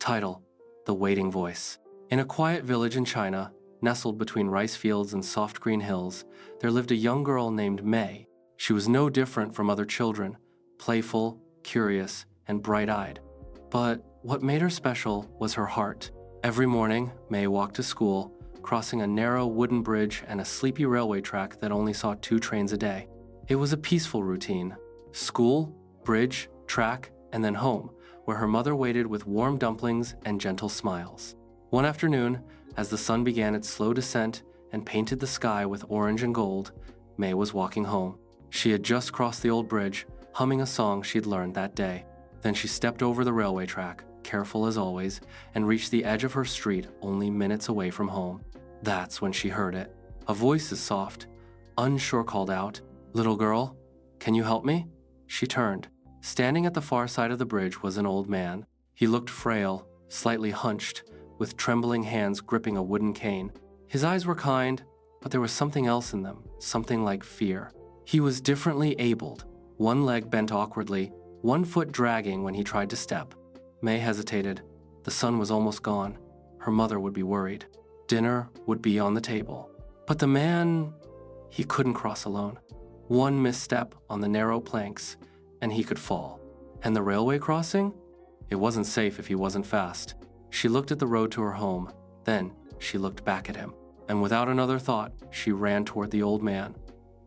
Title: The Waiting Voice. In a quiet village in China, nestled between rice fields and soft green hills, there lived a young girl named May. She was no different from other children, playful, curious, and bright-eyed. But what made her special was her heart. Every morning, May walked to school, crossing a narrow wooden bridge and a sleepy railway track that only saw 2 trains a day. It was a peaceful routine: school, bridge, track, and then home, where her mother waited with warm dumplings and gentle smiles. One afternoon, as the sun began its slow descent and painted the sky with orange and gold, May was walking home. She had just crossed the old bridge, humming a song she'd learned that day. Then she stepped over the railway track, careful as always, and reached the edge of her street only minutes away from home. That's when she heard it. A voice as soft, unsure called out, "Little girl, can you help me?" She turned. Standing at the far side of the bridge was an old man. He looked frail, slightly hunched, with trembling hands gripping a wooden cane. His eyes were kind, but there was something else in them, something like fear. He was differently abled, one leg bent awkwardly, one foot dragging when he tried to step. May hesitated. The sun was almost gone. Her mother would be worried. Dinner would be on the table. But the man, he couldn't cross alone. One misstep on the narrow planks, and he could fall. And the railway crossing? It wasn't safe if he wasn't fast. She looked at the road to her home. Then she looked back at him. And without another thought, she ran toward the old man.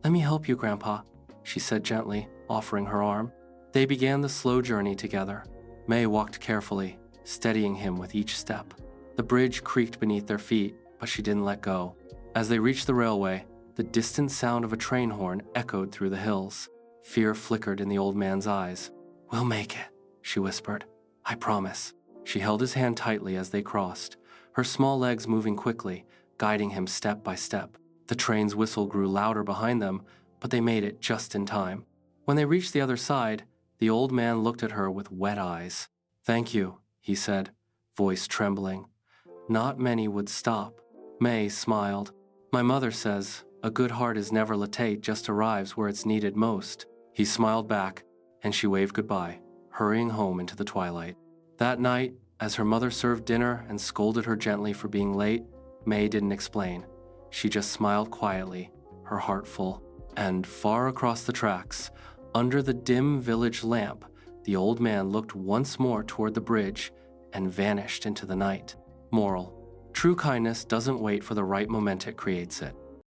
"Let me help you, Grandpa," she said gently, offering her arm. They began the slow journey together. May walked carefully, steadying him with each step. The bridge creaked beneath their feet, but she didn't let go. As they reached the railway, the distant sound of a train horn echoed through the hills. Fear flickered in the old man's eyes. "We'll make it," she whispered. "I promise." She held his hand tightly as they crossed, her small legs moving quickly, guiding him step by step. The train's whistle grew louder behind them, but they made it just in time. When they reached the other side, the old man looked at her with wet eyes. "Thank you," he said, voice trembling. Not many would stop. May smiled. "My mother says, a good heart is never late, just arrives where it's needed most." He smiled back, and she waved goodbye, hurrying home into the twilight. That night, as her mother served dinner and scolded her gently for being late, May didn't explain. She just smiled quietly, her heart full. And far across the tracks, under the dim village lamp, the old man looked once more toward the bridge and vanished into the night. Moral: true kindness doesn't wait for the right moment, it creates it.